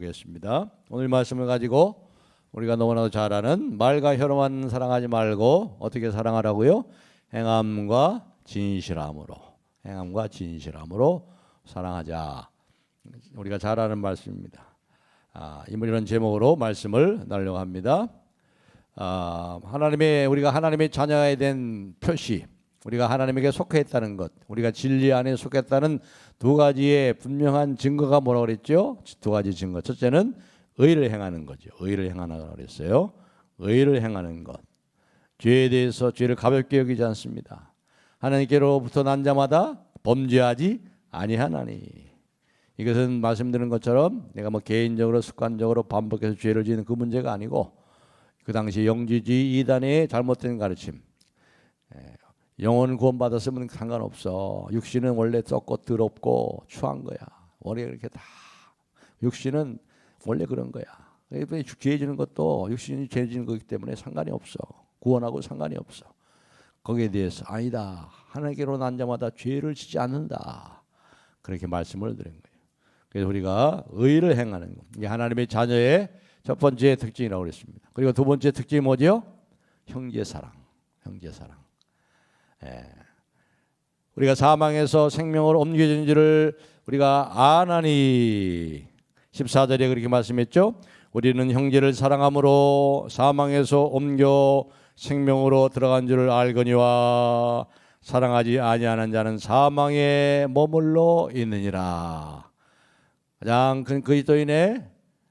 보겠습니다. 오늘 말씀을 가지고 우리가 너무나도 잘 아는 말과 혀로만 사랑하지 말고 어떻게 사랑하라고요? 행함과 진실함으로 사랑하자. 우리가 잘 아는 말씀입니다. 이런 제목으로 말씀을 나누려고 합니다. 우리가 하나님의 자녀에 된 표시, 우리가 하나님에게 속해 있다는 것, 우리가 진리 안에 속했다는 두 가지의 분명한 증거가 뭐라고 그랬죠? 두 가지 증거. 첫째는 의를 행하는 거죠. 의를 행하라고 그랬어요. 의를 행하는 것. 죄에 대해서 죄를 가볍게 여기지 않습니다. 하나님께로부터 난 자마다 범죄하지 아니하나니. 이것은 말씀드린 것처럼 내가 개인적으로 습관적으로 반복해서 죄를 지는 그 문제가 아니고 그 당시 영지주의 이단의 잘못된 가르침. 영혼 구원받았으면 상관없어. 육신은 원래 썩고 더럽고 추한 거야. 원래 그렇게 다 육신은 원래 그런 거야. 죄 지는 것도 육신이 죄 지는 거기 때문에 상관이 없어. 구원하고 상관이 없어. 거기에 대해서 아니다. 하나님께로 난 자마다 죄를 지지 않는다. 그렇게 말씀을 드린 거예요. 그래서 우리가 의를 행하는 것. 이게 하나님의 자녀의 첫 번째 특징이라고 그랬습니다. 그리고 두 번째 특징이 뭐죠? 형제사랑. 우리가 사망에서 생명으로 옮겨진 줄을 우리가 아나니 14절에 그렇게 말씀했죠. 우리는 형제를 사랑함으로 사망에서 옮겨 생명으로 들어간 줄을 알거니와 사랑하지 아니하는 자는 사망에 머물러 있느니라. 가장 큰 그리스도인의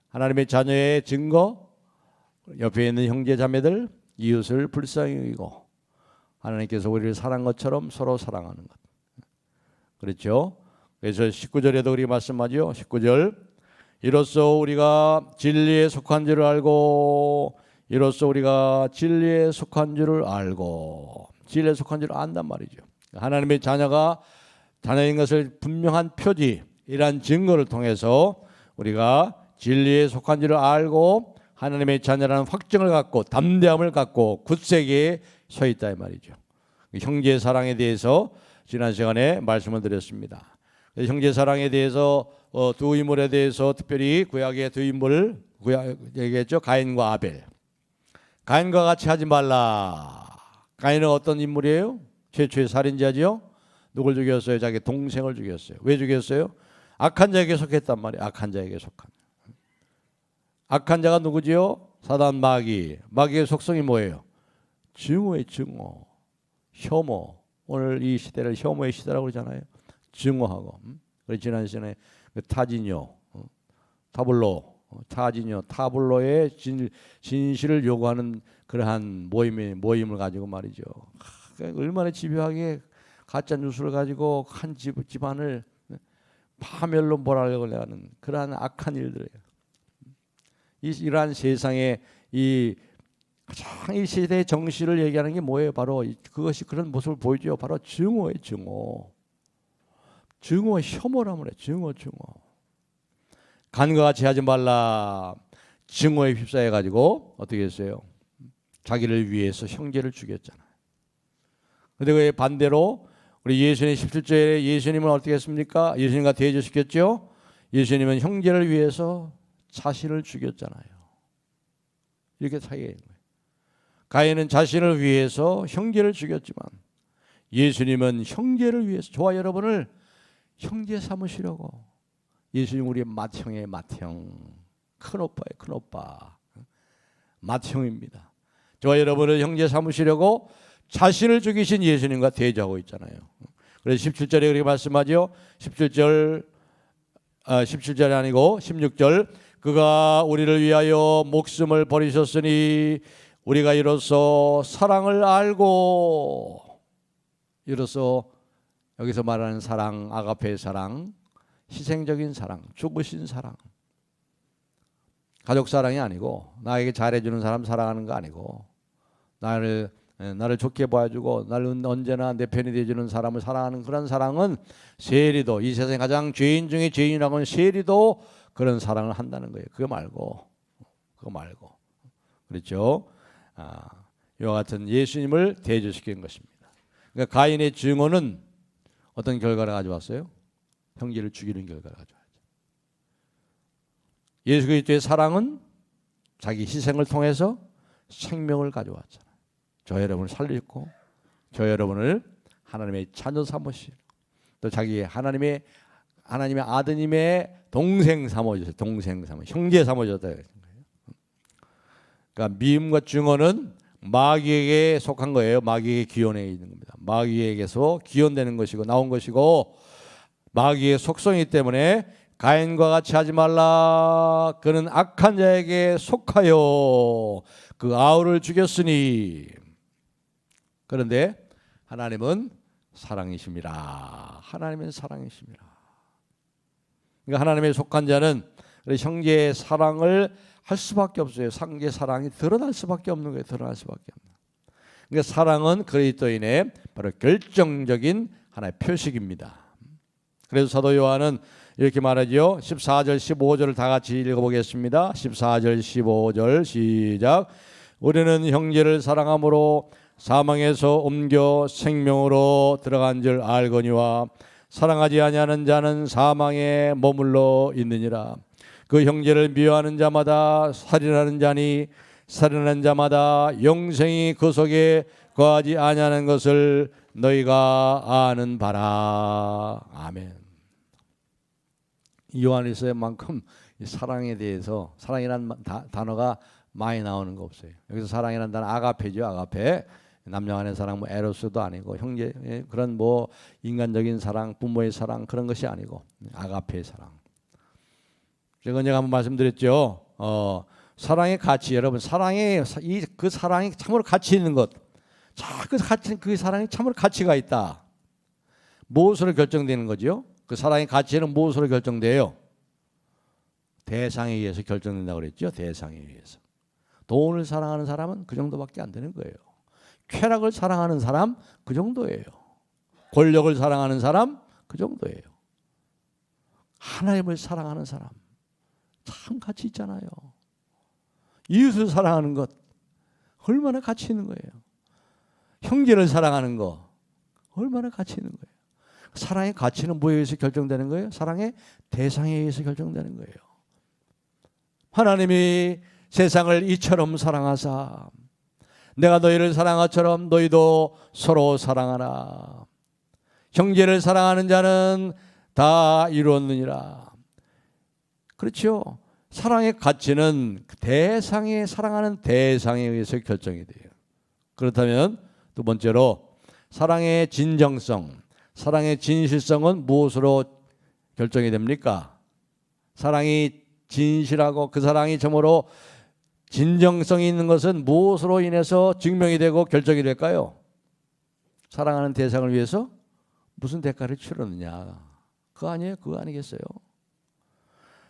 하나님의 자녀의 증거, 옆에 있는 형제 자매들, 이웃을 불쌍히 여기고 하나님께서 우리를 사랑한 것처럼 서로 사랑하는 것. 그렇죠? 그래서 19절에도 그렇게 말씀하죠. 19절. 이로써 우리가 진리에 속한 줄을 알고 진리에 속한 줄을 안단 말이죠. 하나님의 자녀인 것을 분명한 표지, 이러한 증거를 통해서 우리가 진리에 속한 줄을 알고 하나님의 자녀라는 확증을 갖고 담대함을 갖고 굳세게 서 있다 이 말이죠. 형제 사랑에 대해서 지난 시간에 말씀을 드렸습니다. 형제 사랑에 대해서 두 인물에 대해서 특별히 구약의 두 인물을 얘기했죠. 가인과 아벨. 가인과 같이 하지 말라. 가인은 어떤 인물이에요? 최초의 살인자죠. 누굴 죽였어요? 자기 동생을 죽였어요. 왜 죽였어요? 악한 자에게 속했단 말이에요. 악한 자가 누구지요? 사단 마귀의 속성이 뭐예요? 증오의 증오, 혐오. 오늘 이 시대를 혐오의 시대라고 그러잖아요. 증오하고. 그래서 지난 시간에 타블로의 진실을 요구하는 그러한 모임을 가지고 말이죠. 얼마나 집요하게 가짜 뉴스를 가지고 한 집안을 파멸로 몰아가려고 하는 그러한 악한 일들이에요. 이러한 세상에 가장 이 시대의 정신을 얘기하는 게 뭐예요? 바로 그것이 그런 모습을 보이죠. 바로 증오의 증오. 혐오라고 그래. 증오. 간과 같이 하지 말라. 증오에 휩싸여 가지고 어떻게 했어요? 자기를 위해서 형제를 죽였잖아요. 그런데 그 반대로 우리 예수님 17절에 예수님은 어떻게 했습니까? 예수님과 대조시켰죠. 예수님은 형제를 위해서 자신을 죽였잖아요. 이렇게 차이가 있는 거예요. 가인은 자신을 위해서 형제를 죽였지만 예수님은 형제를 위해서 저와 여러분을 형제 삼으시려고. 예수님 우리의 맏형의 맏형, 큰오빠의 큰오빠, 맏형입니다. 저와 여러분을 형제 삼으시려고 자신을 죽이신 예수님과 대조하고 있잖아요. 그래서 17절에 그렇게 말씀하죠. 17절이 아니고 16절. 그가 우리를 위하여 목숨을 버리셨으니 우리가 이로써 사랑을 알고, 이로써 여기서 말하는 사랑, 아가페의 사랑, 희생적인 사랑, 죽으신 사랑, 가족 사랑이 아니고 나에게 잘해주는 사람 사랑하는 거 아니고 나를 좋게 봐주고 나를 언제나 내 편이 돼주는 사람을 사랑하는 그런 사랑은 세리도, 이 세상에 가장 죄인 중에 죄인이라고 하는 세리도 그런 사랑을 한다는 거예요. 그거 말고 그렇죠? 이와 같은 예수님을 대조시킨 것입니다. 그러니까 가인의 증오는 어떤 결과를 가져왔어요? 형제를 죽이는 결과를 가져왔죠. 예수 그리스도의 사랑은 자기 희생을 통해서 생명을 가져왔잖아요. 저 여러분을 살리고 저 여러분을 하나님의 자녀 삼으시고 또 자기 하나님의 아드님의 동생 삼아주셨어요. 동생 삼아, 형제 삼아줬다. 그러니까 미움과 증오는 마귀에게 속한 거예요. 마귀에게 기원해 있는 겁니다. 마귀에게서 기원되는 것이고 나온 것이고 마귀의 속성이기 때문에 가인과 같이 하지 말라. 그는 악한 자에게 속하여 그 아우를 죽였으니. 그런데 하나님은 사랑이십니다. 하나님은 사랑이십니다. 그러니까 하나님의 속한 자는 형제의 사랑을 할 수밖에 없어요. 상계 사랑이 드러날 수밖에 없는 거예요. 드러날 수밖에 없는. 그러니까 사랑은 그리스도인의 바로 결정적인 하나의 표식입니다. 그래서 사도 요한은 이렇게 말하죠. 14절 15절을 다 같이 읽어보겠습니다. 14절 15절 시작. 우리는 형제를 사랑함으로 사망에서 옮겨 생명으로 들어간 줄 알거니와 사랑하지 아니하는 자는 사망에 머물러 있느니라. 그 형제를 미워하는 자마다 살인하는 자니 살인하는 자마다 영생이 그 속에 거하지 아니하는 것을 너희가 아는 바라. 아멘. 요한일서만큼 사랑에 대해서 사랑이라는 단어가 많이 나오는 거 없어요. 여기서 사랑이라는 단어 아가페죠. 아가페. 남녀 간의 사랑, 뭐 에로스도 아니고 형제 그런 뭐 인간적인 사랑, 부모의 사랑 그런 것이 아니고 아가페의 사랑. 제가 한번 말씀드렸죠. 사랑의 가치, 여러분 사랑의 그 사랑이 참으로 가치 있는 것. 자, 그 사랑이 참으로 가치가 있다. 무엇으로 결정되는 거죠? 그 사랑의 가치는 무엇으로 결정돼요? 대상에 의해서 결정된다고 그랬죠. 대상에 의해서. 돈을 사랑하는 사람은 그 정도밖에 안 되는 거예요. 쾌락을 사랑하는 사람 그 정도예요. 권력을 사랑하는 사람 그 정도예요. 하나님을 사랑하는 사람 참 가치 있잖아요. 이웃을 사랑하는 것 얼마나 가치 있는 거예요. 형제를 사랑하는 거 얼마나 가치 있는 거예요. 사랑의 가치는 뭐에 의해서 결정되는 거예요? 사랑의 대상에 의해서 결정되는 거예요. 하나님이 세상을 이처럼 사랑하사 내가 너희를 사랑하처럼 너희도 서로 사랑하라. 형제를 사랑하는 자는 다 이루었느니라. 그렇죠. 사랑의 가치는 대상에 사랑하는 대상에 의해서 결정이 돼요. 그렇다면 두 번째로 사랑의 진정성, 사랑의 진실성은 무엇으로 결정이 됩니까? 사랑이 진실하고 그 사랑이 참으로 진정성이 있는 것은 무엇으로 인해서 증명이 되고 결정이 될까요? 사랑하는 대상을 위해서 무슨 대가를 치렀느냐. 그거 아니에요? 그거 아니겠어요?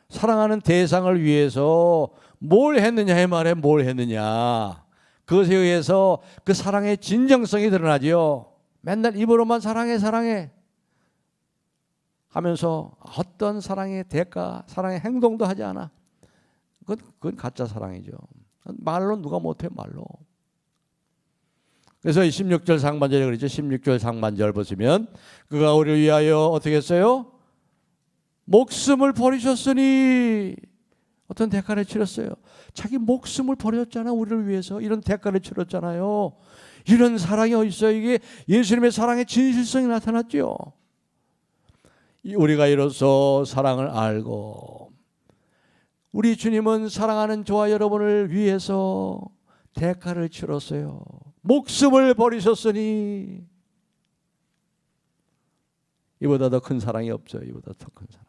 사랑하는 대상을 위해서 뭘 했느냐의 말에 뭘 했느냐. 그것에 의해서 그 사랑의 진정성이 드러나지요. 맨날 입으로만 사랑해 사랑해 하면서 어떤 사랑의 대가, 사랑의 행동도 하지 않아. 그건 가짜 사랑이죠. 말로 누가 못해 말로. 그래서 16절 상반절에 그러죠. 16절 상반절 보시면 그가 우리를 위하여 어떻게 했어요? 목숨을 버리셨으니 어떤 대가를 치렀어요. 자기 목숨을 버렸잖아. 우리를 위해서 이런 대가를 치렀잖아요. 이런 사랑이 어디 있어요? 이게 예수님의 사랑의 진실성이 나타났죠. 우리가 이로써 사랑을 알고 우리 주님은 사랑하는 저와 여러분을 위해서 대가를 치렀어요. 목숨을 버리셨으니 이보다 더 큰 사랑이 없어요. 이보다 더 큰 사랑.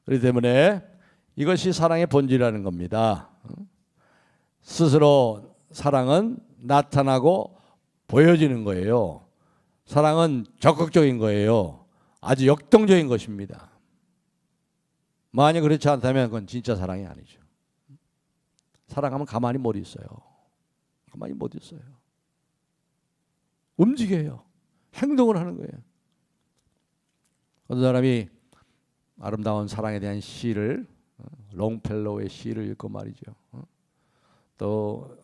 그렇기 때문에 이것이 사랑의 본질이라는 겁니다. 스스로 사랑은 나타나고 보여지는 거예요. 사랑은 적극적인 거예요. 아주 역동적인 것입니다. 만약 그렇지 않다면 그건 진짜 사랑이 아니죠. 사랑하면 가만히 못 있어요. 가만히 못 있어요. 움직여요. 행동을 하는 거예요. 어떤 사람이 아름다운 사랑에 대한 시를 롱펠로우의 시를 읽고 말이죠. 또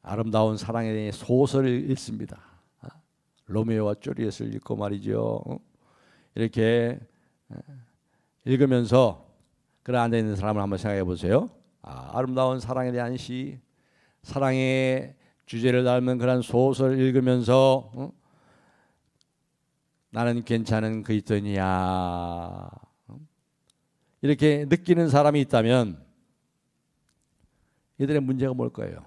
아름다운 사랑에 대한 소설을 읽습니다. 로미오와 줄리엣을 읽고 말이죠. 이렇게 읽으면서 그런 앉아 있는 사람을 한번 생각해 보세요. 아름다운 사랑에 대한 시, 사랑의 주제를 담은 그런 소설 읽으면서 나는 괜찮은 그리스도인이야 이렇게 느끼는 사람이 있다면 이들의 문제가 뭘까요?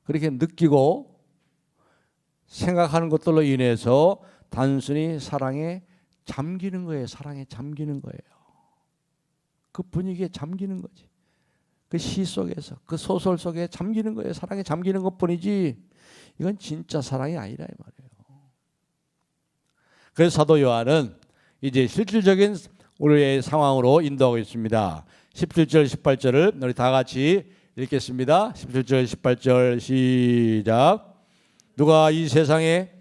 그렇게 느끼고 생각하는 것들로 인해서 단순히 사랑에 잠기는 거예요. 사랑에 잠기는 거예요. 그 분위기에 잠기는 거지. 그 시 속에서, 그 소설 속에 잠기는 거예요. 사랑에 잠기는 것뿐이지 이건 진짜 사랑이 아니라 이 말이에요. 그래서 사도 요한은 이제 실질적인 우리의 상황으로 인도하고 있습니다. 17절 18절을 우리 다 같이 읽겠습니다. 17절 18절 시작. 누가 이 세상에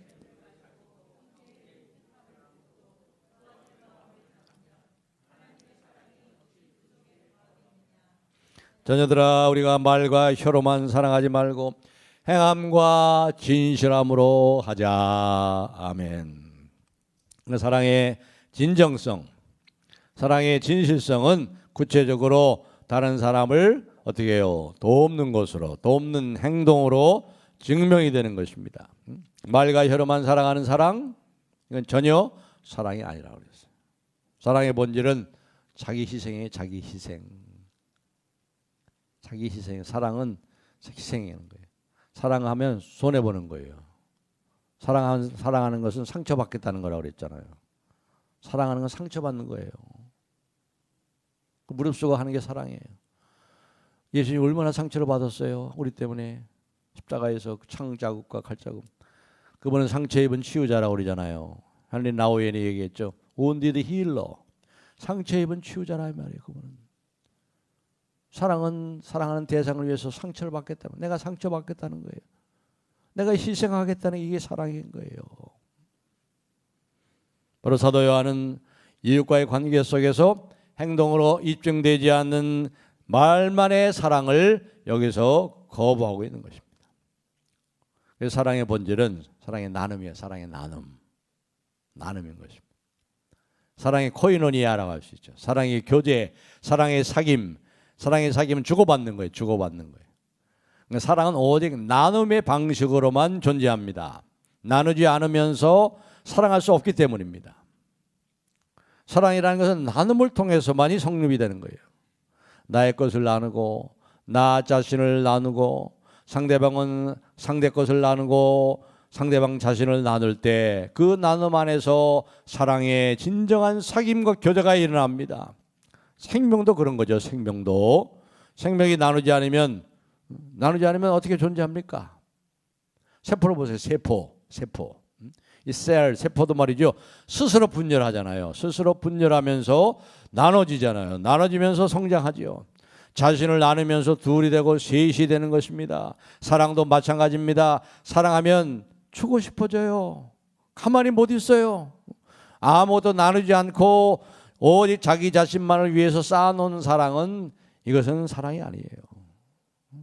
자녀들아 우리가 말과 혀로만 사랑하지 말고 행함과 진실함으로 하자. 아멘. 사랑의 진정성, 사랑의 진실성은 구체적으로 다른 사람을 어떻게 해요? 돕는 것으로, 돕는 행동으로 증명이 되는 것입니다. 말과 혀로만 사랑하는 사랑, 이건 전혀 사랑이 아니라고 그랬어요. 사랑의 본질은 자기 희생이에요. 자기 희생. 자기 희생. 사랑은 희생하는 거예요. 사랑하면 손해보는 거예요. 사랑하는 것은 상처받겠다는 거라고 그랬잖아요. 사랑하는 건 상처받는 거예요. 무릅쓰고 하는 게 사랑이에요. 예수님이 얼마나 상처를 받았어요. 우리 때문에 십자가에서 창자국과 칼자국. 그분은 상처 입은 치유자라고 그러잖아요. 헨리 나우엔이 얘기했죠. Wounded healer. 상처 입은 치유자라 이 말이에요. 그분은. 사랑은 사랑하는 대상을 위해서 상처를 받겠다면 내가 상처받겠다는 거예요. 내가 희생하겠다는 이게 사랑인 거예요. 바로 사도 요한은 이웃과의 관계 속에서 행동으로 입증되지 않는 말만의 사랑을 여기서 거부하고 있는 것입니다. 그래서 사랑의 본질은 사랑의 나눔이에요. 사랑의 나눔인 것입니다. 사랑의 코이노니아라고 할 수 있죠. 사랑의 교제, 사랑의 사귐. 사랑의 사귐은 주고받는 거예요. 주고받는 거예요. 그러니까 사랑은 오직 나눔의 방식으로만 존재합니다. 나누지 않으면서 사랑할 수 없기 때문입니다. 사랑이라는 것은 나눔을 통해서만이 성립이 되는 거예요. 나의 것을 나누고 나 자신을 나누고 상대방은 상대 것을 나누고 상대방 자신을 나눌 때 그 나눔 안에서 사랑의 진정한 사귐과 교제가 일어납니다. 생명도 그런 거죠. 생명이 나누지 않으면 어떻게 존재합니까? 세포를 보세요. 세포. 이 세포도 말이죠. 스스로 분열하잖아요. 스스로 분열하면서 나눠지잖아요. 나눠지면서 성장하지요. 자신을 나누면서 둘이 되고 셋이 되는 것입니다. 사랑도 마찬가지입니다. 사랑하면 주고 싶어져요. 가만히 못 있어요. 아무것도 나누지 않고 오직 자기 자신만을 위해서 쌓아놓은 사랑은 이것은 사랑이 아니에요.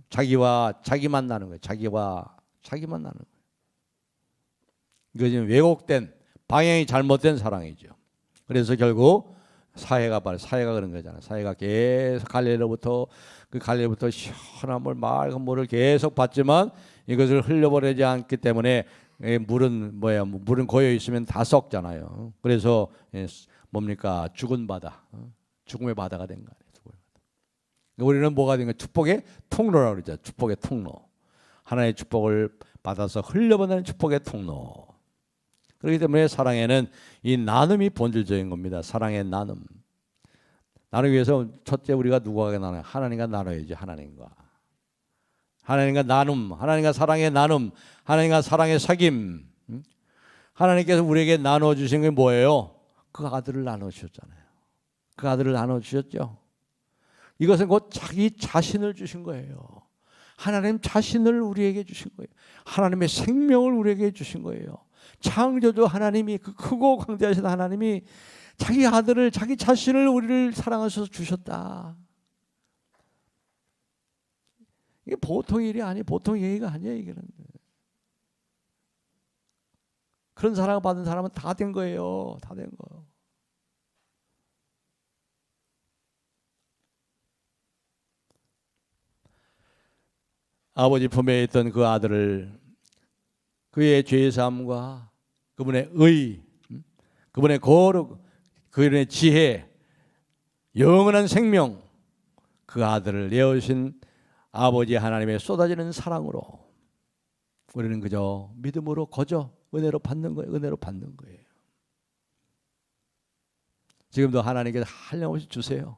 자기와 자기만 나는 거예요. 자기와 자기만 나는 거예요. 이것은 왜곡된 방향이 잘못된 사랑이죠. 그래서 결국 사회가 그런 거잖아요. 사회가 계속 갈릴리로부터 시원한 물, 맑은 물을 계속 받지만 이것을 흘려보내지 않기 때문에 물은 고여 있으면 다 썩잖아요. 그래서 뭡니까? 죽은 바다, 죽음의 바다가 된 거예요. 우리는 뭐가 된 거예요? 축복의 통로라고 그러죠. 축복의 통로. 하나님의 축복을 받아서 흘려보내는 축복의 통로. 그렇기 때문에 사랑에는 이 나눔이 본질적인 겁니다. 사랑의 나눔. 나누기 위해서 첫째 우리가 누구와 나눠요? 하나님과 나눠야지. 하나님과 나눔, 하나님과 사랑의 나눔, 하나님과 사랑의 사귐. 하나님께서 우리에게 나눠주신 게 뭐예요? 그 아들을 나눠주셨잖아요. 그 아들을 나눠주셨죠. 이것은 곧 자기 자신을 주신 거예요. 하나님 자신을 우리에게 주신 거예요. 하나님의 생명을 우리에게 주신 거예요. 창조주 하나님이, 그 크고 광대하신 하나님이 자기 아들을, 자기 자신을 우리를 사랑하셔서 주셨다. 이게 보통 일이 아니에요. 보통 얘기가 아니에요. 이게는. 그런 사랑을 받은 사람은 다 된 거예요. 다 된 거. 아버지 품에 있던 그 아들을 그의 죄사함과 그분의 의, 그분의 거룩, 그분의 지혜, 영원한 생명, 그 아들을 내어주신 아버지 하나님의 쏟아지는 사랑으로 우리는 그저 믿음으로 거저 은혜로 받는 거예요. 은혜로 받는 거예요. 지금도 하나님께서 한량없이 주세요.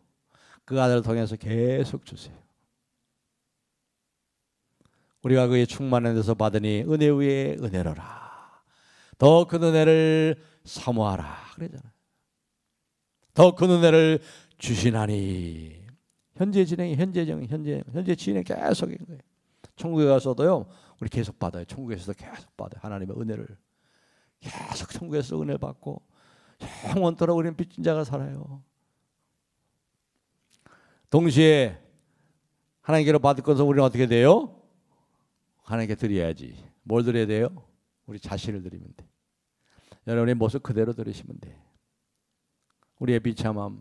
그 아들을 통해서 계속 주세요. 우리가 그의 충만한 데서 받으니 은혜 위에 은혜로라. 더 큰 은혜를 사모하라 그러잖아요. 더 큰 은혜를 주시나니. 현재 진행이 현재 진행 계속인 거예요. 천국에 가서도요 우리 계속 받아요. 천국에서도 계속 받아요. 하나님의 은혜를 계속 천국에서 은혜 받고 영원토록 우리는 빚진 자가 살아요. 동시에 하나님께로 받을 것은 우리는 어떻게 돼요? 하나님께 드려야지. 뭘 드려야 돼요? 우리 자신을 드리면 돼. 여러분의 모습 그대로 드리시면 돼. 우리의 비참함,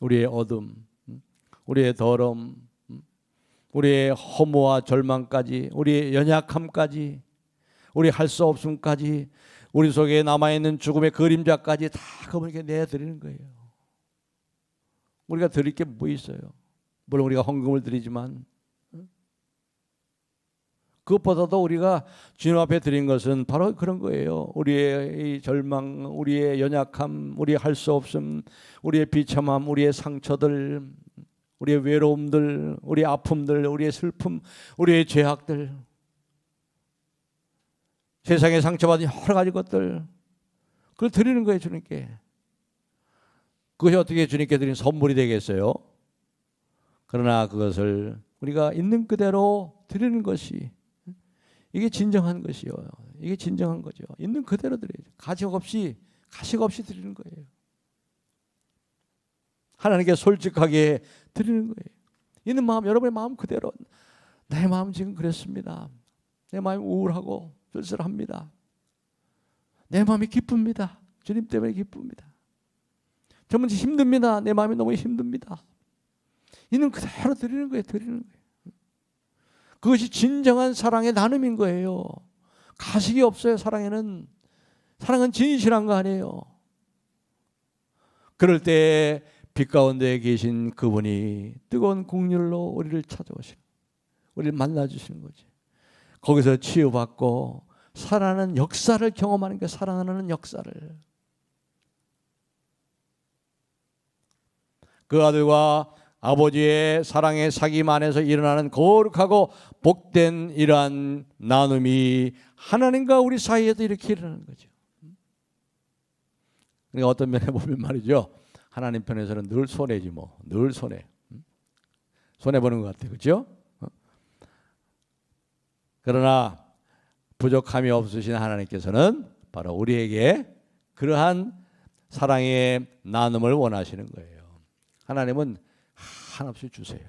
우리의 어둠, 우리의 더러움, 우리의 허무와 절망까지, 우리의 연약함까지, 우리 할 수 없음까지, 우리 속에 남아있는 죽음의 그림자까지 다 그분에게 내드리는 거예요. 우리가 드릴 게 뭐 있어요? 물론 우리가 헌금을 드리지만 그것보다도 우리가 주님 앞에 드린 것은 바로 그런 거예요. 우리의 절망, 우리의 연약함, 우리의 할 수 없음, 우리의 비참함, 우리의 상처들, 우리의 외로움들, 우리의 아픔들, 우리의 슬픔, 우리의 죄악들, 세상에 상처받은 여러 가지 것들, 그걸 드리는 거예요. 주님께. 그것이 어떻게 주님께 드린 선물이 되겠어요? 그러나 그것을 우리가 있는 그대로 드리는 것이 이게 진정한 것이요. 이게 진정한 거죠. 있는 그대로 드려야죠. 가식 없이 드리는 거예요. 하나님께 솔직하게 드리는 거예요. 있는 마음, 여러분의 마음 그대로. 내 마음 지금 그랬습니다. 내 마음이 우울하고 쓸쓸합니다. 내 마음이 기쁩니다. 주님 때문에 기쁩니다. 정말 힘듭니다. 내 마음이 너무 힘듭니다. 있는 그대로 드리는 거예요. 드리는 거예요. 그것이 진정한 사랑의 나눔인 거예요. 가식이 없어요. 사랑에는. 사랑은 진실한 거 아니에요. 그럴 때 빛 가운데 계신 그분이 뜨거운 긍휼로 우리를 찾아오시는, 우리를 만나주시는 거지. 거기서 치유받고 살아나는 역사를 경험하는 게, 살아나는 역사를. 그 아들과 아버지의 사랑의 사귐 안에서 일어나는 거룩하고 복된 이러한 나눔이 하나님과 우리 사이에도 이렇게 일어나는 거죠. 그러니까 어떤 면에 보면 말이죠, 하나님 편에서는 늘 손해지 뭐. 늘 손해. 손해보는 것 같아요. 그렇죠? 그러나 부족함이 없으신 하나님께서는 바로 우리에게 그러한 사랑의 나눔을 원하시는 거예요. 하나님은 한없이 주세요.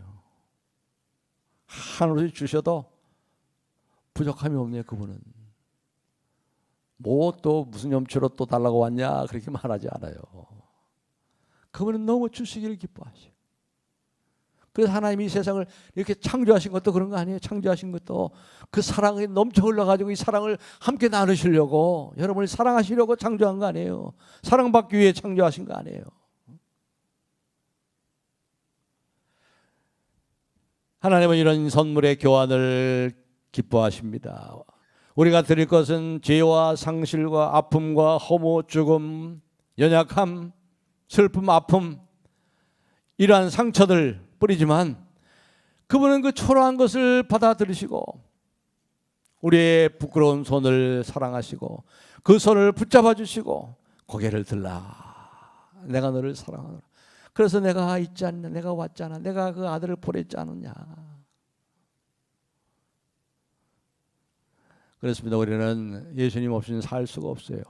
한없이 주셔도 부족함이 없네요. 그분은. 뭐 또 무슨 염치로 또 달라고 왔냐 그렇게 말하지 않아요. 그분은 너무 주시기를 기뻐하셔요. 그래서 하나님이 이 세상을 이렇게 창조하신 것도 그런 거 아니에요. 창조하신 것도 그 사랑이 넘쳐 흘러가지고 이 사랑을 함께 나누시려고, 여러분을 사랑하시려고 창조한 거 아니에요. 사랑받기 위해 창조하신 거 아니에요. 하나님은 이런 선물의 교환을 기뻐하십니다. 우리가 드릴 것은 죄와 상실과 아픔과 허무, 죽음, 연약함, 슬픔, 아픔, 이러한 상처들 뿌리지만 그분은 그 초라한 것을 받아들이시고 우리의 부끄러운 손을 사랑하시고 그 손을 붙잡아 주시고 고개를 들라, 내가 너를 사랑하노라. 그래서 내가 있지 않냐, 내가 왔잖아, 내가 그 아들을 보냈지 않느냐. 그렇습니다. 우리는 예수님 없이는 살 수가 없어요.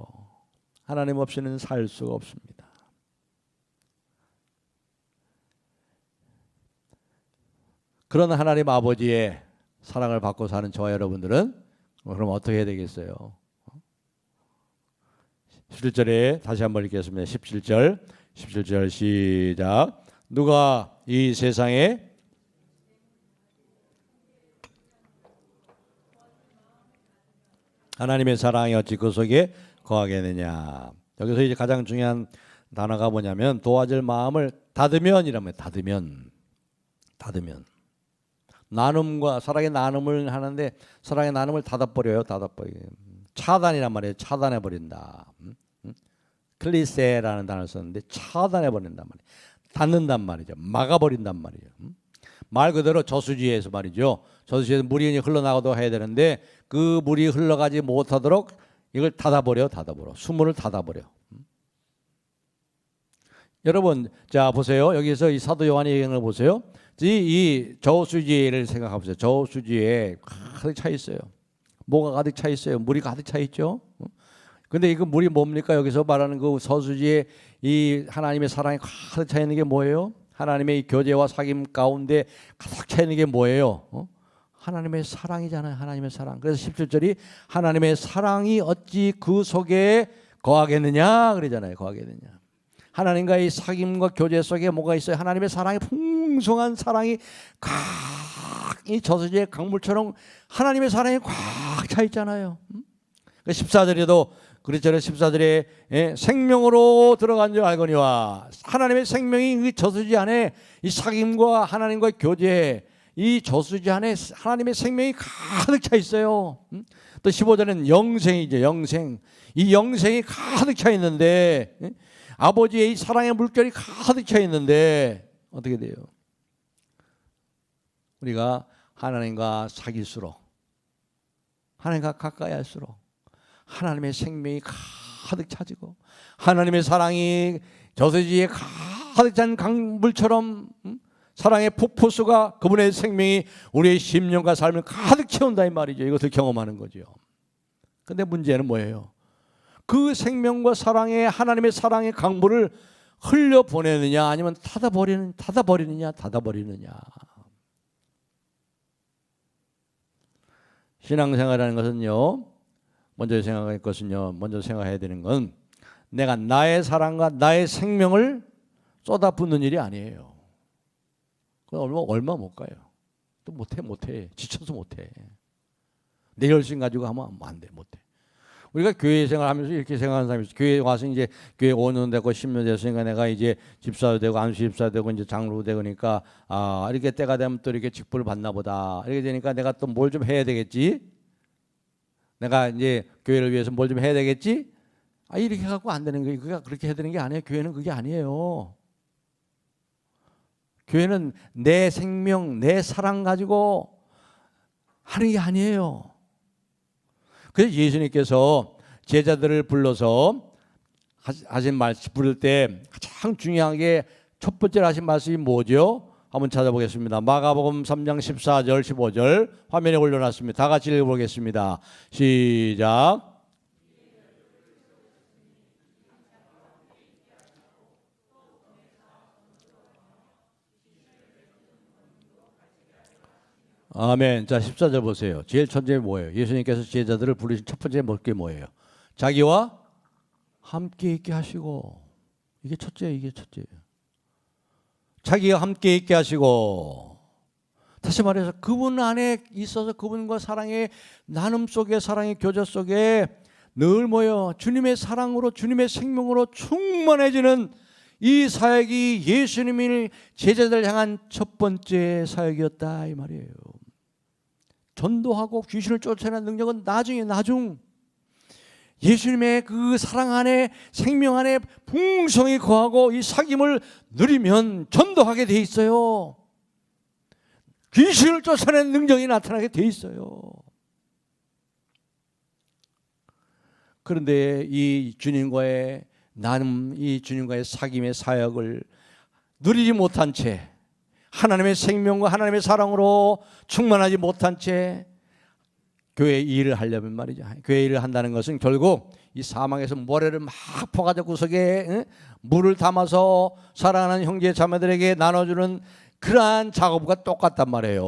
하나님 없이는 살 수가 없습니다. 그런 하나님 아버지의 사랑을 받고 사는 저와 여러분들은 그럼 어떻게 해야 되겠어요? 17절에 다시 한번 읽겠습니다. 17절 시작. 누가 이 세상에 하나님의 사랑이 어찌 그 속에 거하겠느냐. 여기서 이제 가장 중요한 단어가 뭐냐면 도와줄 마음을 닫으면이라면 닫으면 나눔과 사랑의 나눔을 하는데 사랑의 나눔을 닫아버려요. 차단이란 말이에요. 차단해버린다. 클리세라는 단어를 썼는데 차단해버린단 말이에요. 닫는단 말이죠. 막아버린단 말이에요. 말 그대로 저수지에서 말이죠. 저수지에서 물이 흘러나가도 해야 되는데 그 물이 흘러가지 못하도록 이걸 닫아버려. 수문을 닫아버려. 여러분, 자 보세요. 여기서 이 사도 요한의 얘기하는 걸 보세요. 이 저수지를 생각해 보세요. 저수지에 가득 차 있어요. 뭐가 가득 차 있어요? 물이 가득 차 있죠. 근데 이거 물이 뭡니까? 여기서 말하는 그 저수지에 이 하나님의 사랑이 가득 차 있는 게 뭐예요? 하나님의 이 교제와 사귐 가운데 가득 차 있는 게 뭐예요? 하나님의 사랑이잖아요. 하나님의 사랑. 그래서 17절이 하나님의 사랑이 어찌 그 속에 거하겠느냐 그러잖아요. 거하겠느냐. 하나님과의 사귐과 교제 속에 뭐가 있어요? 하나님의 사랑이 풍성한 사랑이 이 저수지의 강물처럼 하나님의 사랑이 꽉 차 있잖아요. 14절에도 그렇잖아요. 14절에 생명으로 들어간 줄 알거니와 하나님의 생명이 그 저수지 안에 이 사귐과 하나님과의 교제 이 저수지 안에 하나님의 생명이 가득 차 있어요. 또 15절에는 영생이죠. 영생. 이 영생이 가득 차 있는데 아버지의 이 사랑의 물결이 가득 차 있는데 어떻게 돼요? 우리가 하나님과 사귈수록 하나님과 가까이 할수록 하나님의 생명이 가득 차지고 하나님의 사랑이 저수지에 가득 찬 강물처럼 사랑의 폭포수가 그분의 생명이 우리의 심령과 삶을 가득 채운다 이 말이죠. 이것을 경험하는 거죠. 근데 문제는 뭐예요? 그 생명과 사랑의 하나님의 사랑의 강물을 흘려보내느냐 아니면 닫아버리느냐. 신앙생활이라는 것은요. 먼저 생각해야 되는 건 내가 나의 사랑과 나의 생명을 쏟아붓는 일이 아니에요. 그건 얼마 못 가요. 또 못해. 지쳐서 못해. 내 열심 가지고 하면 안 돼. 못해. 우리가 교회 생활하면서 이렇게 생각하는 사람이 있어요. 교회 와서 이제 교회 5년 되고 10년 됐으니까 내가 이제 집사도 되고 안수 집사도 되고 이제 장로도 되니까 이렇게 때가 되면 또 이렇게 직분을 받나 보다. 이렇게 되니까 내가 또 뭘 좀 해야 되겠지. 내가 이제 교회를 위해서 뭘 좀 해야 되겠지. 이렇게 갖고 안 되는 거예요. 그가 그렇게 해야 되는 게 아니에요. 교회는 그게 아니에요. 교회는 내 생명, 내 사랑 가지고 하는 게 아니에요. 그래서 예수님께서 제자들을 불러서 하신 말씀 부를 때 가장 중요한 게 첫 번째로 하신 말씀이 뭐죠? 한번 찾아보겠습니다. 마가복음 3장 14절 15절 화면에 올려놨습니다. 다 같이 읽어보겠습니다. 시작. 아멘. 자 14절 보세요. 제일 첫째 뭐예요? 예수님께서 제자들을 부르신 첫 번째 게 뭐예요? 자기와 함께 있게 하시고. 이게 첫째예요. 자기와 함께 있게 하시고. 다시 말해서 그분 안에 있어서 그분과 사랑의 나눔 속에 사랑의 교제 속에 늘 모여 주님의 사랑으로 주님의 생명으로 충만해지는 이 사역이 예수님이 제자들 향한 첫 번째 사역이었다 이 말이에요. 전도하고 귀신을 쫓아내는 능력은 나중. 예수님의 그 사랑 안에 생명 안에 풍성히 거하고 이 사귐을 누리면 전도하게 돼 있어요. 귀신을 쫓아내는 능력이 나타나게 돼 있어요. 그런데 이 주님과의 나눔, 이 주님과의 사귐의 사역을 누리지 못한 채 하나님의 생명과 하나님의 사랑으로 충만하지 못한 채 교회 일을 하려면 말이죠. 교회 일을 한다는 것은 결국 이 사망에서 모래를 막 퍼가지고 구석에 물을 담아서 사랑하는 형제 자매들에게 나눠주는 그러한 작업과 똑같단 말이에요.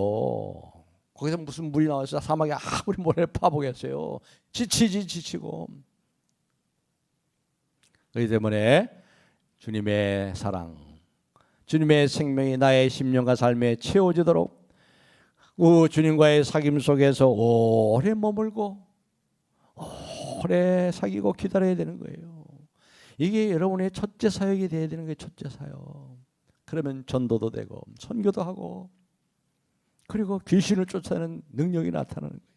거기서 무슨 물이 나와서 사막에 아무리 모래를 파보겠어요. 지치고. 그렇기 때문에 주님의 사랑, 주님의 생명이 나의 심령과 삶에 채워지도록 주님과의 사귐 속에서 오래 머물고 오래 사귀고 기다려야 되는 거예요. 이게 여러분의 첫째 사역이 돼야 되는 거예요. 첫째 사역. 그러면 전도도 되고 선교도 하고 그리고 귀신을 쫓아내는 능력이 나타나는 거예요.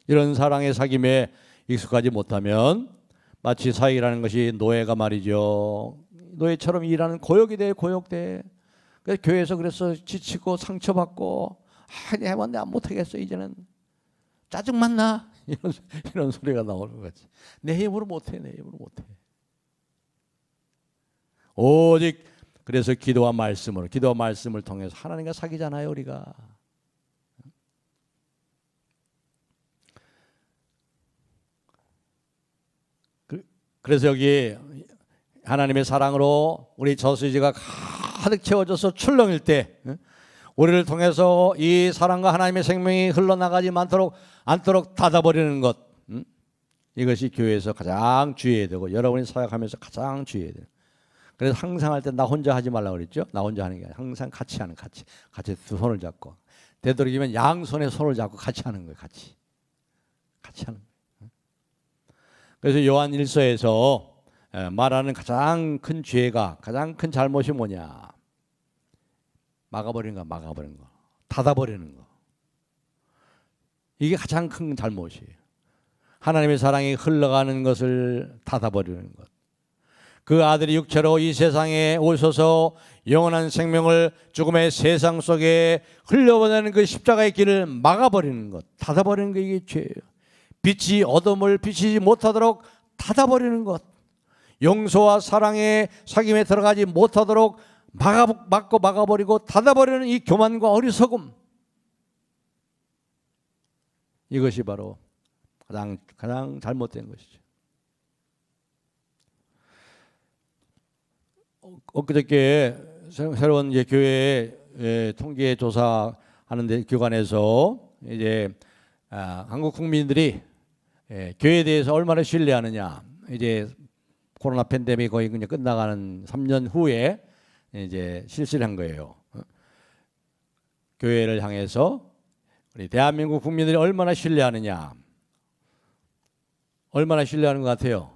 이런 사랑의 사귐에 익숙하지 못하면 마치 사역이라는 것이 노예가 말이죠. 노예처럼 일하는 고역이 돼, 고역돼. 그래서 교회에서 그래서 지치고 상처받고 해만 내가 못하겠어 이제는 짜증만 나 이런 소리가 나오는 거지. 내 힘으로 못해, 내 힘으로 못해. 오직 그래서 기도와 말씀을 통해서 하나님과 사귀잖아요, 우리가. 그래서 여기 하나님의 사랑으로 우리 저수지가 가득 채워져서 출렁일 때 우리를 통해서 이 사랑과 하나님의 생명이 흘러나가지 않도록 닫아버리는 것, 이것이 교회에서 가장 주의해야 되고 여러분이 사역하면서 가장 주의해야 돼요. 그래서 항상 할 때 나 혼자 하지 말라고 그랬죠. 나 혼자 하는 게 아니라 항상 같이 두 손을 잡고 되도록이면 양손에 손을 잡고 같이 하는 거예요. 같이 하는 거예요. 그래서 요한 1서에서 말하는 가장 큰 죄가 가장 큰 잘못이 뭐냐? 막아버리는 거, 닫아버리는 거. 이게 가장 큰 잘못이에요. 하나님의 사랑이 흘러가는 것을 닫아버리는 것. 그 아들이 육체로 이 세상에 오셔서 영원한 생명을 죽음의 세상 속에 흘려보내는 그 십자가의 길을 막아버리는 것, 닫아버리는 게 이게 죄예요. 빛이 어둠을 비치지 못하도록 닫아버리는 것, 용서와 사랑의 사귐에 들어가지 못하도록 막아버리고 닫아버리는 이 교만과 어리석음, 이것이 바로 가장 잘못된 것이죠. 엊그저께 새로운 이제 교회 통계 조사하는 기관에서 이제 한국 국민들이 교회에 대해서 얼마나 신뢰하느냐, 이제 코로나 팬데믹이 거의 그냥 끝나가는 3년 후에 이제 실시를 한 거예요. 교회를 향해서 우리 대한민국 국민들이 얼마나 신뢰하느냐, 얼마나 신뢰하는 것 같아요?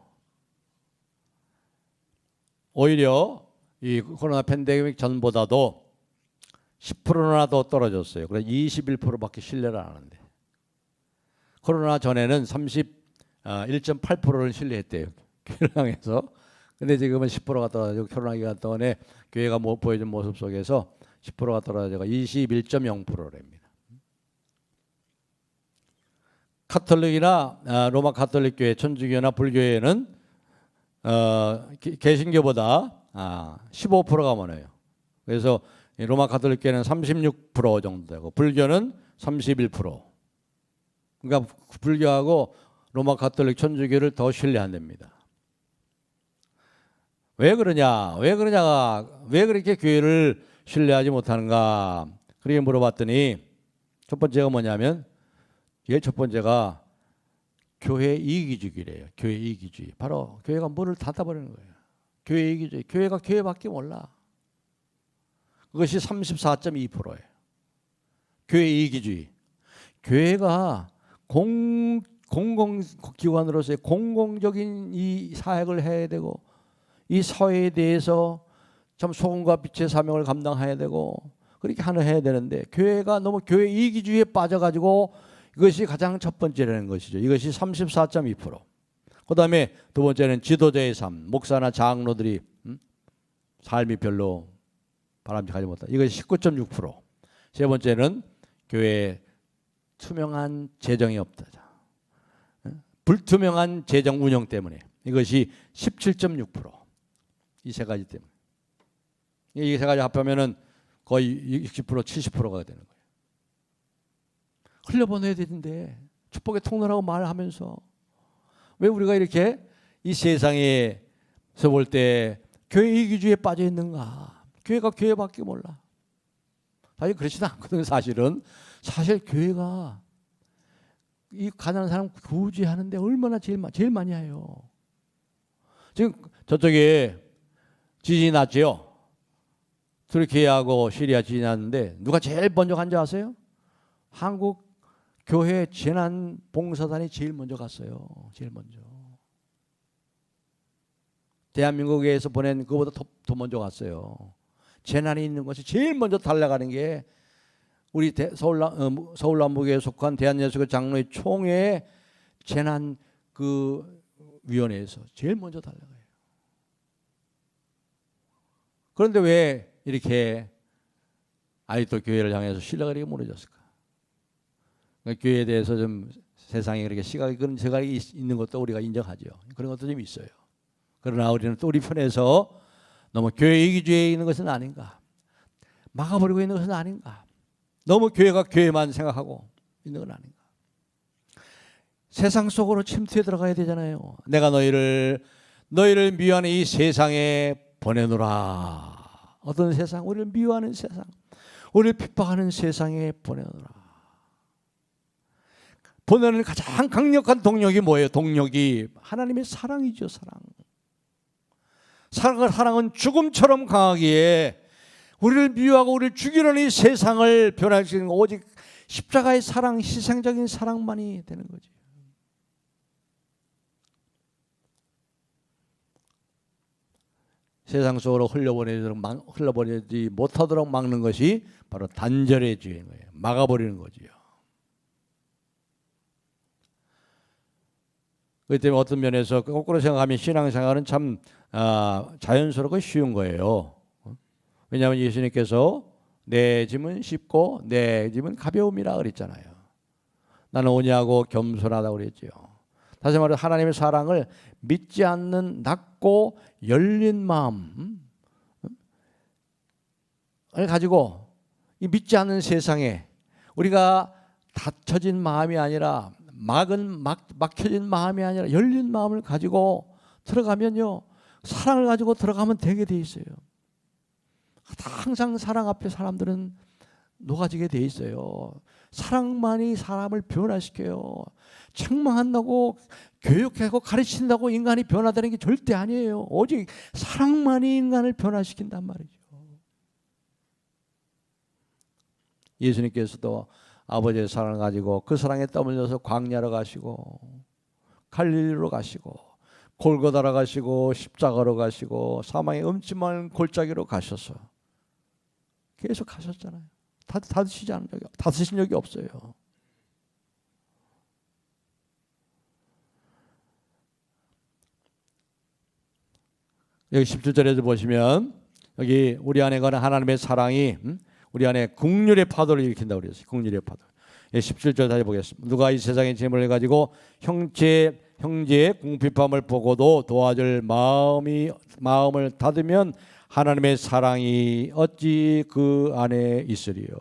오히려 이 코로나 팬데믹 전보다도 10%나 더 떨어졌어요. 그래서 21%밖에 신뢰를 안 하는데, 코로나 전에는 31.8%를 신뢰했대요, 교회를 향해서. 근데 지금은 10%가 떨어지고 코로나 기간 동안에 교회가 보여준 모습 속에서 10%가 떨어져서 21.0%랍니다. 카톨릭이나 로마 카톨릭 교회, 천주교나 불교회는 개신교보다 15%가 많아요. 그래서 로마 카톨릭 교회는 36% 정도 되고 불교는 31%. 그러니까 불교하고 로마 카톨릭 천주교를 더 신뢰한답니다. 왜 그러냐? 왜 그렇게 교회를 신뢰하지 못하는가? 그렇게 물어봤더니 첫 번째가 뭐냐면, 첫 번째가 교회 이기주의래요. 교회 이기주의. 바로 교회가 문을 닫아버리는 거예요. 교회 이기주의. 교회가 교회밖에 몰라. 그것이 34.2%예요. 교회 이기주의. 교회가 공공기관으로서의 공공적인 이 사역을 해야 되고, 이 사회에 대해서 참 소금과 빛의 사명을 감당해야 되고, 그렇게 해야 되는데, 교회가 너무 교회 이기주의에 빠져가지고, 이것이 가장 첫 번째라는 것이죠. 이것이 34.2%. 그 다음에 두 번째는 지도자의 삶, 목사나 장로들이 삶이 별로 바람직하지 못하다. 이것이 19.6%. 세 번째는 교회에 투명한 재정이 없다. 불투명한 재정 운영 때문에. 이것이 17.6%. 이 세 가지 때문에. 이 세 가지 합하면은 거의 60%, 70%가 되는 거예요. 흘려보내야 되는데 축복의 통로라고 말하면서 왜 우리가 이렇게 이 세상에서 볼 때 교회 이기주의에 빠져 있는가? 교회가 교회밖에 몰라. 사실 그렇지도 않거든요. 사실 교회가 이 가난한 사람 구제하는데 얼마나 제일 많이 해요. 지금 저쪽에 지진이 났죠. 터키하고 시리아 지진이 났는데 누가 제일 먼저 간 줄 아세요? 한국 교회 재난 봉사단이 제일 먼저 갔어요. 제일 먼저. 대한민국에서 보낸 그거보다 더 먼저 갔어요. 재난이 있는 것이 제일 먼저 달려가는 게 우리 서울 남북에 속한 대한예수교 장로회 총회 재난 그 위원회에서 제일 먼저 달려가요. 그런데 왜 이렇게 아직도 교회를 향해서 신뢰가 이렇게 무너졌을까? 그러니까 교회에 대해서 좀 세상에 그렇게 그런 시각이 있는 것도 우리가 인정하죠. 그런 것도 좀 있어요. 그러나 우리는 또 우리 편에서 너무 교회 이기주의에 있는 것은 아닌가, 막아버리고 있는 것은 아닌가, 너무 교회가 교회만 생각하고 있는 건 아닌가. 세상 속으로 침투해 들어가야 되잖아요. 내가 너희를 미워하는 이 세상에 보내노라. 어떤 세상? 우리를 미워하는 세상, 우리를 핍박하는 세상에 보내노라. 보내는 가장 강력한 동력이 뭐예요? 동력이 하나님의 사랑이죠. 사랑은 죽음처럼 강하기에 우리를 미워하고 우리를 죽이려는 이 세상을 변화시키는 오직 십자가의 사랑, 희생적인 사랑만이 되는 거죠. 세상 속으로 흘러버리지 못하도록 막는 것이 바로 단절의 죄인 거예요. 막아버리는 거지요. 그렇기 때문에 어떤 면에서 거꾸로 생각하면 신앙생활은 참 자연스럽고 쉬운 거예요. 왜냐하면 예수님께서 내 짐은 쉽고 내 짐은 가벼움이라 그랬잖아요. 나는 온유하고 겸손하다고 그랬죠. 다시 말해 하나님의 사랑을 믿지 않는 낮고 열린 마음을 가지고 이 믿지 않는 세상에 우리가 닫혀진 마음이 아니라 막혀진 마음이 아니라 열린 마음을 가지고 들어가면요, 사랑을 가지고 들어가면 되게 돼 있어요. 항상 사랑 앞에 사람들은 녹아지게 돼 있어요. 사랑만이 사람을 변화시켜요. 책망한다고 교육하고 가르친다고 인간이 변화되는 게 절대 아니에요. 오직 사랑만이 인간을 변화시킨단 말이죠. 예수님께서도 아버지의 사랑을 가지고 그 사랑에 떠밀려서 광야로 가시고 갈릴리로 가시고 골고다로 가시고 십자가로 가시고 사망의 음침한 골짜기로 가셔서 계속 가셨잖아요. 닫으신 적이 없어요. 여기 17절에도 보시면 여기 우리 안에 거는 하나님의 사랑이 우리 안에 긍휼의 파도를 일으킨다고 그랬어요. 긍휼의 파도. 17절 다시 보겠습니다. 누가 이 세상의 재물을 가지고 형제의 궁핍함을 보고도 도와줄 마음을 닫으면 하나님의 사랑이 어찌 그 안에 있으리요.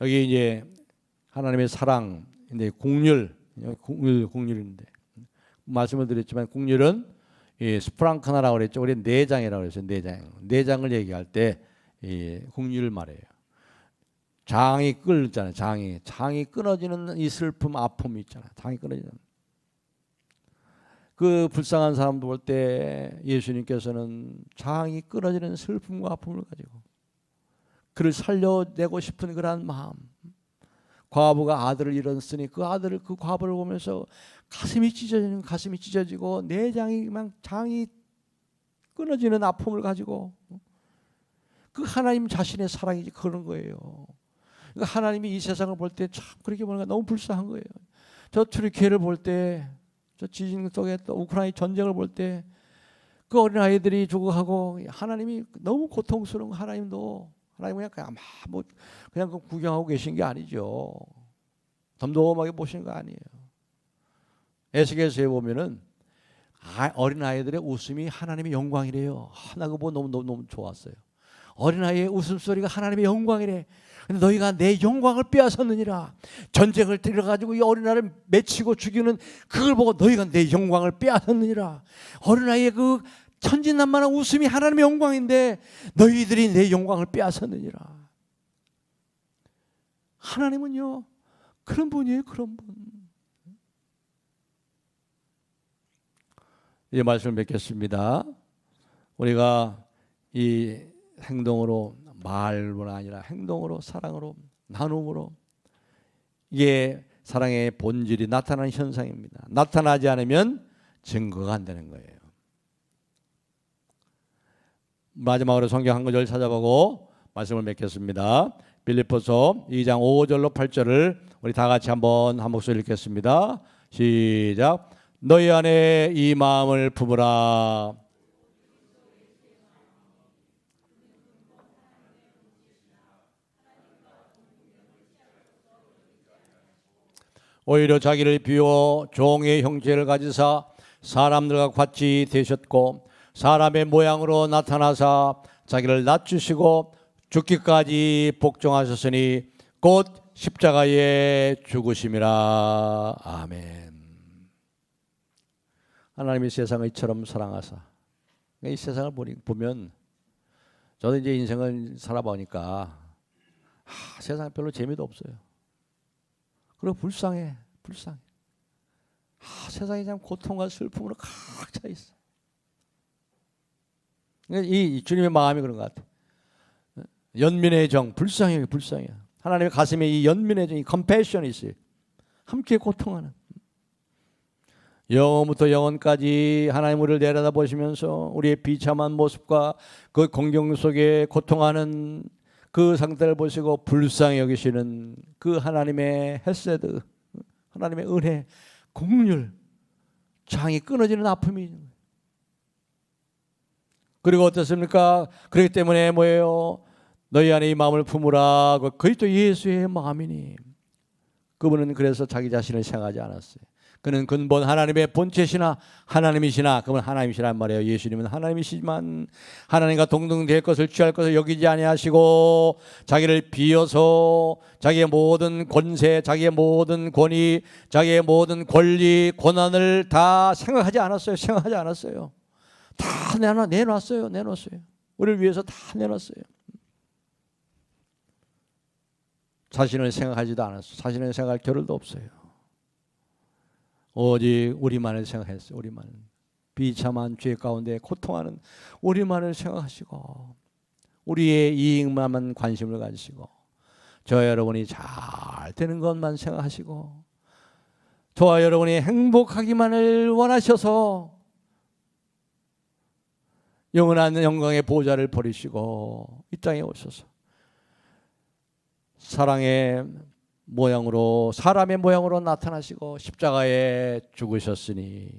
여기 이제 하나님의 사랑, 근데 긍휼인데 말씀을 드렸지만 긍휼은 스프랑크나라고 그랬죠. 우리 내장이라고 그랬어요. 내장을 얘기할 때 긍휼을 말해요. 장이 끓잖아요. 장이 끊어지는 이 슬픔, 아픔이 있잖아요. 장이 끊어지는. 그 불쌍한 사람도 볼 때 예수님께서는 장이 끊어지는 슬픔과 아픔을 가지고 그를 살려내고 싶은 그러한 마음. 과부가 아들을 잃었으니 그 과부를 보면서 가슴이 찢어지고 장이 끊어지는 아픔을 가지고 그 하나님 자신의 사랑이지 그런 거예요. 그러니까 하나님이 이 세상을 볼 때 참 그렇게 보니까 너무 불쌍한 거예요. 저 튀르키예를 볼 때, 저 지진 속에 또 우크라이나 전쟁을 볼 때 그 어린 아이들이 죽어가고 하나님이 너무 고통스러운 거 하나님도 그냥 구경하고 계신 게 아니죠. 덤덤하게 보시는 거 아니에요. 에스겔서에 보면은 어린 아이들의 웃음이 하나님의 영광이래요. 나 그거 보고 너무 좋았어요. 어린 아이의 웃음소리가 하나님의 영광이래. 근데 너희가 내 영광을 빼앗았느니라. 전쟁을 들여가지고 이 어린아이를 맺히고 죽이는 그걸 보고 너희가 내 영광을 빼앗았느니라. 어린아이의 그 천진난만한 웃음이 하나님의 영광인데 너희들이 내 영광을 빼앗았느니라. 하나님은요 그런 분이에요. 그런 분. 이 말씀을 맺겠습니다. 우리가 이 행동으로 말로 아니라 행동으로 사랑으로 나눔으로 이게 사랑의 본질이 나타나는 현상입니다. 나타나지 않으면 증거가 안 되는 거예요. 마지막으로 성경 한 구절 찾아보고 말씀을 맺겠습니다. 빌립보서 2장 5절로 8절을 우리 다 같이 한번 한 목소리 읽겠습니다. 시작. 너희 안에 이 마음을 품으라. 오히려 자기를 비워 종의 형체를 가지사 사람들과 같이 되셨고 사람의 모양으로 나타나사 자기를 낮추시고 죽기까지 복종하셨으니 곧 십자가에 죽으심이라. 아멘. 하나님이 세상을 이처럼 사랑하사. 이 세상을 보면 저도 이제 인생을 살아보니까 세상에 별로 재미도 없어요. 그리고 불쌍해. 세상이 참 고통과 슬픔으로 가득 차 있어. 이 주님의 마음이 그런 것 같아. 연민의 정, 불쌍해요. 하나님의 가슴에 이 연민의 정, 이 컴패션이 있어요. 함께 고통하는. 영원부터 영원까지 하나님 우리를 내려다보시면서 우리의 비참한 모습과 그 공경 속에 고통하는 그 상태를 보시고 불쌍히 여기시는 그 하나님의 헤세드, 하나님의 은혜, 긍휼, 장이 끊어지는 아픔이 있는 거예요. 그리고 어떻습니까? 그렇기 때문에 뭐예요? 너희 안에 이 마음을 품으라. 그리스도 예수의 마음이니. 그분은 그래서 자기 자신을 생각하지 않았어요. 그는 근본 하나님의 본체시나 하나님이시나, 그분 하나님이시란 말이에요. 예수님은 하나님이시지만 하나님과 동등될 것을 취할 것을 여기지 아니하시고 자기를 비어서 자기의 모든 권세, 자기의 모든 권위, 자기의 모든 권리, 고난을 다 생각하지 않았어요. 다 내놨어요. 우리를 위해서 다 내놨어요. 자신을 생각하지도 않았어요. 자신을 생각할 겨를도 없어요. 오직 우리만을 생각했어요. 우리만. 비참한 죄 가운데 고통하는 우리만을 생각하시고 우리의 이익만 관심을 가지시고 저와 여러분이 잘 되는 것만 생각하시고 저와 여러분이 행복하기만을 원하셔서 영원한 영광의 보좌를 버리시고 이 땅에 오셔서 사랑의 모양으로, 사람의 모양으로 나타나시고 십자가에 죽으셨으니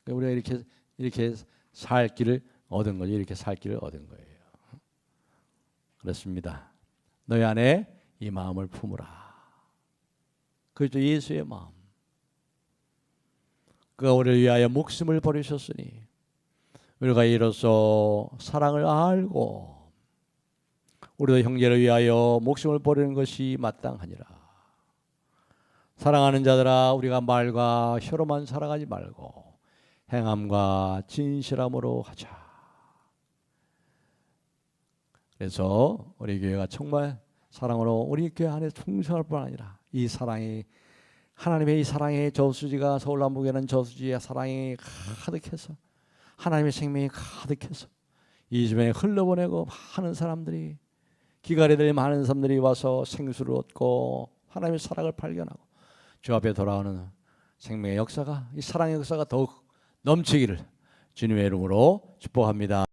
우리가 이렇게 살 길을 얻은 거죠. 이렇게 살 길을 얻은 거예요. 그렇습니다. 너희 안에 이 마음을 품으라. 그것도 예수의 마음. 그가 우리를 위하여 목숨을 버리셨으니 우리가 이로써 사랑을 알고 우리도 형제를 위하여 목숨을 버리는 것이 마땅하니라. 사랑하는 자들아, 우리가 말과 혀로만 살아가지 말고 행함과 진실함으로 하자. 그래서 우리 교회가 정말 사랑으로 우리 교회 안에 충성할 뿐 아니라 이 사랑이, 하나님의 이 사랑의 저수지가 서울남북에는 저수지의 사랑이 가득해서 하나님의 생명이 가득해서 이 주변에 흘러보내고 많은 사람들이, 기가리들이 많은 사람들이 와서 생수를 얻고 하나님의 사랑을 발견하고 주 앞에 돌아오는 생명의 역사가, 이 사랑의 역사가 더욱 넘치기를 주님의 이름으로 축복합니다.